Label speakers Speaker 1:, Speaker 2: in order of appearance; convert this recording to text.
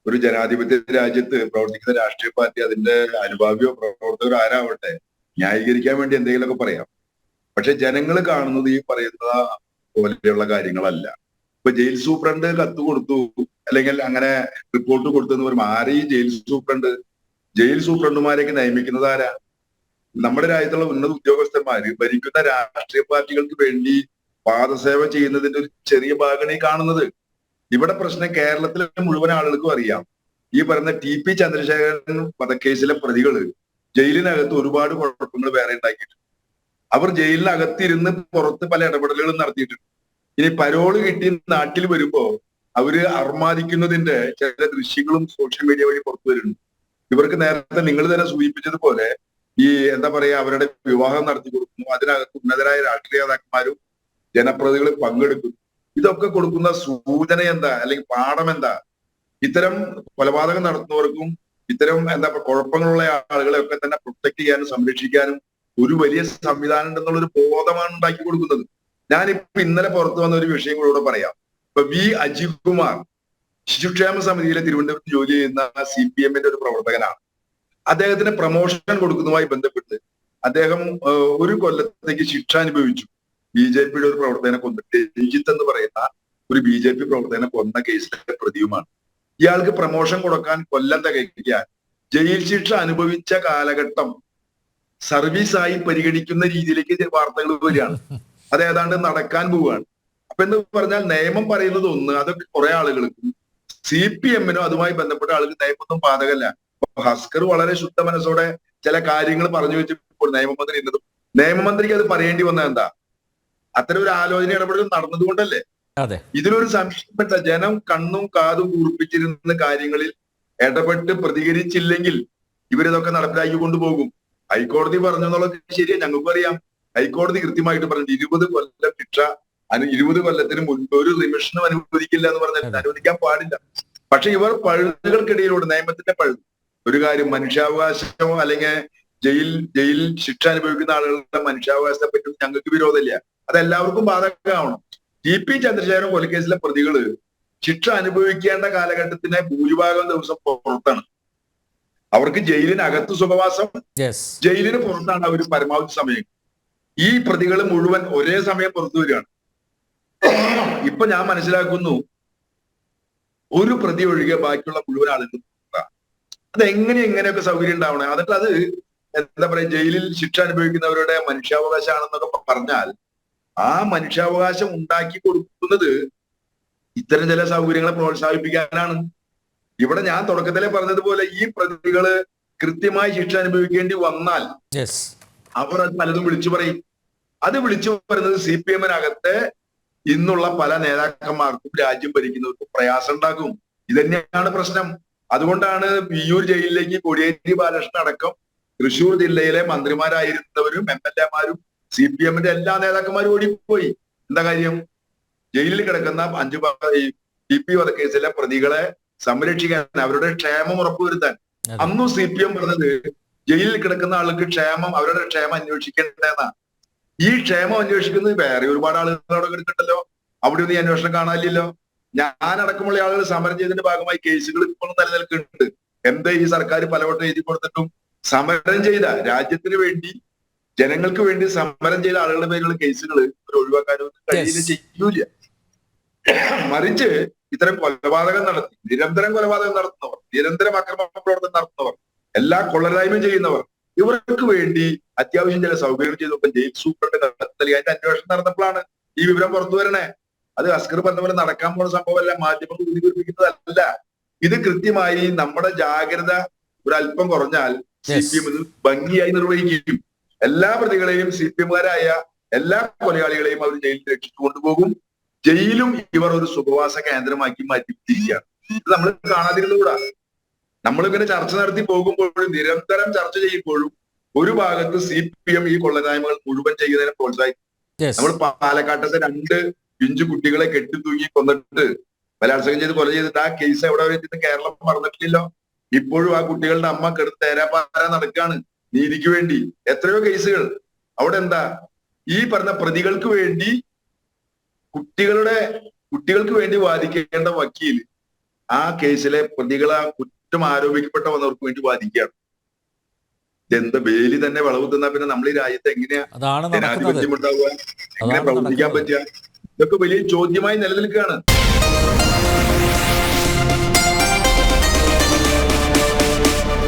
Speaker 1: ഒരു ജനാധിപത്യ രാജ്യത്ത് പ്രവർത്തിക്കുന്ന രാഷ്ട്രീയ പാർട്ടി അതിന്റെ അനുഭാവിയോ പ്രവർത്തകരോ ആരാവട്ടെ ന്യായീകരിക്കാൻ വേണ്ടി എന്തെങ്കിലുമൊക്കെ പറയാം. പക്ഷെ ജനങ്ങൾ കാണുന്നത് ഈ പറയുന്ന പോലെയുള്ള കാര്യങ്ങളല്ല. ഇപ്പൊ ജയിൽ സൂപ്രണ്ട് കത്ത് കൊടുത്തു അല്ലെങ്കിൽ അങ്ങനെ റിപ്പോർട്ട് കൊടുത്തു എന്ന് പറയുമ്പോൾ ആരെയും ജയിൽ സൂപ്രണ്ടുമാരെയൊക്കെ നിയമിക്കുന്നത് ആരാ? നമ്മുടെ രാജ്യത്തുള്ള ഉന്നത ഉദ്യോഗസ്ഥന്മാര് ഭരിക്കുന്ന രാഷ്ട്രീയ പാർട്ടികൾക്ക് വേണ്ടി പാദസേവ ചെയ്യുന്നതിന്റെ ഒരു ചെറിയ ഭാഗമാണ് ഈ കാണുന്നത്. ഇവിടെ പ്രശ്നം കേരളത്തിലെ മുഴുവൻ ആളുകൾക്കും അറിയാം. ഈ പറയുന്ന TP ചന്ദ്രശേഖരൻ വധക്കേസിലെ പ്രതികള് ജയിലിനകത്ത് ഒരുപാട് കുഴപ്പങ്ങൾ വേറെ ഉണ്ടാക്കിയിട്ടുണ്ട്. അവർ ജയിലിനകത്തിരുന്ന് പുറത്ത് പല ഇടപെടലുകളും നടത്തിയിട്ടുണ്ട്. ഇനി പരോള് കിട്ടി നാട്ടിൽ വരുമ്പോ അവര് അർമാദിക്കുന്നതിന്റെ ചില ദൃശ്യങ്ങളും സോഷ്യൽ മീഡിയ വഴി പുറത്തു വരുന്നുണ്ട്. ഇവർക്ക് നേരത്തെ നിങ്ങൾ തന്നെ സൂചിപ്പിച്ചതുപോലെ ഈ എന്താ പറയാ അവരുടെ വിവാഹം നടത്തി കൊടുക്കുന്നു, അതിനകത്ത് ഉന്നതരായ രാഷ്ട്രീയ നേതാക്കന്മാരും ജനപ്രതിനിധികൾ പങ്കെടുക്കുന്നു. ഇതൊക്കെ കൊടുക്കുന്ന സൂചന എന്താ, അല്ലെങ്കിൽ പാഠം എന്താ? ഇത്തരം കൊലപാതകം നടത്തുന്നവർക്കും ഇത്തരം എന്താ കുഴപ്പങ്ങളുള്ള ആളുകളെ ഒക്കെ തന്നെ പ്രൊട്ടക്ട് ചെയ്യാനും സംരക്ഷിക്കാനും ഒരു വലിയ സംവിധാനം ഉണ്ടെന്നുള്ളൊരു ബോധമാണ് ഉണ്ടാക്കി കൊടുക്കുന്നത്. ഞാനിപ്പോ ഇന്നലെ പുറത്തു വന്ന ഒരു വിഷയം കൂടെ പറയാം. ഇപ്പൊ V. അജിത് കുമാർ ശിശുക്ഷേമ സമിതിയിലെ തിരുവനന്തപുരത്ത് ജോലി ചെയ്യുന്ന CPM-ന്റെ ഒരു പ്രവർത്തകനാണ്. അദ്ദേഹത്തിന് പ്രൊമോഷൻ കൊടുക്കുന്നതുമായി ബന്ധപ്പെട്ട് അദ്ദേഹം ഒരു കൊല്ലത്തേക്ക് ശിക്ഷ അനുഭവിച്ചു. BJP-യുടെ ഒരു പ്രവർത്തകനെ കൊന്നിട്ട് രഞ്ജിത്ത് എന്ന് പറയുന്ന ഒരു BJP പ്രവർത്തകനെ കൊന്ന കേസിലെ പ്രതിയുമാണ്. ഇയാൾക്ക് പ്രൊമോഷൻ കൊടുക്കാൻ കൊല്ലം തികയ്ക്കാൻ ജയിൽ ശിക്ഷ അനുഭവിച്ച കാലഘട്ടം സർവീസായി പരിഗണിക്കുന്ന രീതിയിലേക്ക് വാർത്തകൾ വരികയാണ്. അത് ഏതാണ്ട് നടക്കാൻ പോവുകയാണ്. അപ്പൊ എന്ന് പറഞ്ഞാൽ നിയമം പറയുന്നത് ഒന്ന്, അതൊക്കെ കുറെ ആളുകൾക്കും CPM-നോ അതുമായി ബന്ധപ്പെട്ട ആളുകൾ നിയമമൊന്നും ബാധകമല്ല. ഹസ്കർ വളരെ ശുദ്ധ മനസ്സോടെ ചില കാര്യങ്ങൾ പറഞ്ഞു വെച്ചപ്പോൾ നിയമമന്ത്രി എന്നതും നിയമമന്ത്രിക്ക് അത് പറയേണ്ടി വന്നത് എന്താ? അത്തരം ഒരു ആലോചന ഇടപെടൽ നടന്നതുകൊണ്ടല്ലേ. ഇതിലൊരു സംശയപ്പെട്ട ജനം കണ്ണും കാതും കൂർപ്പിച്ചിരുന്ന കാര്യങ്ങളിൽ ഇടപെട്ട് പ്രതികരിച്ചില്ലെങ്കിൽ ഇവരിതൊക്കെ നടപ്പിലാക്കി കൊണ്ടുപോകും. ഹൈക്കോടതി പറഞ്ഞെന്നുള്ളത് ശരിയാ, ഞങ്ങൾക്കും അറിയാം. ഹൈക്കോടതി കൃത്യമായിട്ട് പറഞ്ഞു 20 കൊല്ലം ശിക്ഷ 20 കൊല്ലത്തിന് മുൻപ് ഒരു റിമിഷനും അനുവദിക്കില്ല എന്ന് പറഞ്ഞാൽ അനുവദിക്കാൻ പാടില്ല. പക്ഷെ ഇവർ പഴുതുകൾക്കിടയിലൂടെ നിയമത്തിന്റെ പഴുത് ഒരു കാര്യം മനുഷ്യാവകാശമോ അല്ലെങ്കിൽ ജയിൽ ശിക്ഷ അനുഭവിക്കുന്ന ആളുകളുടെ മനുഷ്യാവകാശത്തെ പറ്റി ഞങ്ങൾക്ക് വിരോധമില്ല. അത് എല്ലാവർക്കും ബാധകമാവണം. TP ചന്ദ്രശേഖരൻ കൊലക്കേസിലെ പ്രതികള് ശിക്ഷ അനുഭവിക്കേണ്ട കാലഘട്ടത്തിന് ഭൂരിഭാഗം ദിവസം പുറത്താണ്. അവർക്ക് ജയിലിനകത്ത് സുഖവാസം, ജയിലിന് പുറത്താണ് അവർ പരമാവധി സമയം. ഈ പ്രതികൾ മുഴുവൻ ഒരേ സമയം പുറത്തു വരികയാണ്. ഇപ്പൊ ഞാൻ മനസ്സിലാക്കുന്നു ഒരു പ്രതി ഒഴികെ ബാക്കിയുള്ള മുഴുവൻ ആളുകൾ എങ്ങനെയൊക്കെ സൗകര്യം ഉണ്ടാവണേ. എന്നിട്ട് അത് എന്താ പറയാ ജയിലിൽ ശിക്ഷ അനുഭവിക്കുന്നവരുടെ മനുഷ്യാവകാശമാണെന്നൊക്കെ പറഞ്ഞാൽ ആ മനുഷ്യാവകാശം ഉണ്ടാക്കി കൊടുക്കുന്നത് ഇത്തരം ചില സൗകര്യങ്ങളെ പ്രോത്സാഹിപ്പിക്കാനാണ്. ഇവിടെ ഞാൻ തുടക്കത്തിലെ പറഞ്ഞതുപോലെ ഈ പ്രതികള് കൃത്യമായി ശിക്ഷ അനുഭവിക്കേണ്ടി വന്നാൽ അവർ അത് പലതും വിളിച്ചു പറയും. അത് വിളിച്ചു പറയുന്നത് CPM-നകത്തെ ഇന്നുള്ള പല നേതാക്കന്മാർക്കും രാജ്യം ഭരിക്കുന്നവർക്കും പ്രയാസം ഉണ്ടാക്കും. ഇതന്നെയാണ് പ്രശ്നം. അതുകൊണ്ടാണ് വിയ്യൂർ ജയിലിലേക്ക് കോടിയേരി ബാലകൃഷ്ണൻ അടക്കം തൃശൂർ ജില്ലയിലെ മന്ത്രിമാരായിരുന്നവരും MLA-മാരും CPM-ന്റെ എല്ലാ നേതാക്കന്മാരും ഓടിപ്പോയി. എന്താ കാര്യം? ജയിലിൽ കിടക്കുന്ന 5 TP വധക്കേസിലെ പ്രതികളെ സംരക്ഷിക്കാൻ, അവരുടെ ക്ഷേമം ഉറപ്പുവരുത്താൻ. അന്നും CPM പറഞ്ഞത് ജയിലിൽ കിടക്കുന്ന ആൾക്ക് ക്ഷേമം, അവരുടെ ക്ഷേമം അന്വേഷിക്കേണ്ടതെന്നാ. ഈ ക്ഷേമം അന്വേഷിക്കുന്നത് വേറെ ഒരുപാട് ആളുകൾ അവിടെ കിടക്കണ്ടല്ലോ, അവിടെ ഒന്നും ഈ അന്വേഷണം കാണാനില്ലല്ലോ. ഞാനടക്കമുള്ള ആളുകൾ സമരം ചെയ്തതിന്റെ ഭാഗമായി കേസുകൾ ഇപ്പോഴും നിലനിൽക്കുന്നുണ്ട്. എന്താ ഈ സർക്കാർ പലവട്ടം എഴുതി കൊടുത്തിട്ടും സമരം ചെയ്ത രാജ്യത്തിന് വേണ്ടി ജനങ്ങൾക്ക് വേണ്ടി സമരം ചെയ്ത ആളുകളുടെ പേരുള്ള കേസുകൾ ഒഴിവാക്കാനും കഴിയില്ല, ചെയ്യൂല. മറിച്ച് ഇത്തരം കൊലപാതകം നടത്തി നിരന്തരം കൊലപാതകം നടത്തുന്നവർ, നിരന്തരം അക്രമ പ്രവർത്തനം നടത്തുന്നവർ, എല്ലാ കൊള്ളരായ്മയും ചെയ്യുന്നവർ, ഇവർക്ക് വേണ്ടി അത്യാവശ്യം ചില സൗകര്യങ്ങൾ ചെയ്തപ്പോൾ ജയിൽ സൂപ്രണ്ട് നൽകി അതിന്റെ അന്വേഷണം നടന്നപ്പോഴാണ് ഈ വിവരം പുറത്തു വരണേ. അത് അസ്കർ പറഞ്ഞ പോലെ നടക്കാൻ പോകുന്ന സംഭവമല്ല, മാധ്യമങ്ങൾ ഊതികുറിപ്പിക്കുന്നതല്ല. ഇത് കൃത്യമായി നമ്മുടെ ജാഗ്രത ഒരല്പം കുറഞ്ഞാൽ CPM ഇത് ഭംഗിയായി നിർവഹിക്കും. എല്ലാ പ്രതികളെയും CPM-കാരായ എല്ലാ കൊലയാളികളെയും അവർ ജയിലിൽ രക്ഷിച്ചു കൊണ്ടുപോകും. ജയിലും ഇവർ ഒരു സുഖവാസ കേന്ദ്രമാക്കി മാറ്റിയിരിക്കുകയാണ്. ഇത് നമ്മൾ കാണാതിരുന്നുകൂടാ. നമ്മളിങ്ങനെ ചർച്ച നടത്തി പോകുമ്പോഴും നിരന്തരം ചർച്ച ചെയ്യുമ്പോഴും ഒരു ഭാഗത്ത് CPM ഈ കൊള്ളരായ്മകൾ മുഴുവൻ ചെയ്യുന്നതിനെ പ്രോത്സാഹിക്കും. നമ്മൾ പാലക്കാട്ടത്തെ 2 പിഞ്ചു കുട്ടികളെ കെട്ടിത്തൂങ്ങി കൊന്നിട്ട് ബലാത്സംഗം ചെയ്ത് കൊല ചെയ്തിട്ട് ആ കേസ് എവിടെ വെച്ചിട്ട് കേരളം മറന്നിട്ടില്ലല്ലോ. ഇപ്പോഴും ആ കുട്ടികളുടെ അമ്മ കെടുത്ത് തേരാപ്പാര നടക്കാണ് നീതിക്ക് വേണ്ടി. എത്രയോ കേസുകൾ അവിടെ. എന്താ ഈ പറഞ്ഞ പ്രതികൾക്ക് വേണ്ടി കുട്ടികൾക്ക് വേണ്ടി വാദിക്കേണ്ട വക്കീൽ ആ കേസിലെ പ്രതികളെ കുറ്റം ആരോപിക്കപ്പെട്ട വന്നവർക്ക് വേണ്ടി വാദിക്കുകയാണ്. എന്താ വേലി തന്നെ വളവ് തന്നാൽ പിന്നെ നമ്മൾ ഈ രാജ്യത്ത് എങ്ങനെയാ ജനാധിപത്യം ഉണ്ടാവുക, എങ്ങനെ പ്രവർത്തിക്കാൻ പറ്റുക? ഇതൊക്കെ വലിയ ചോദ്യമായി നിലനിൽക്കുകയാണ്.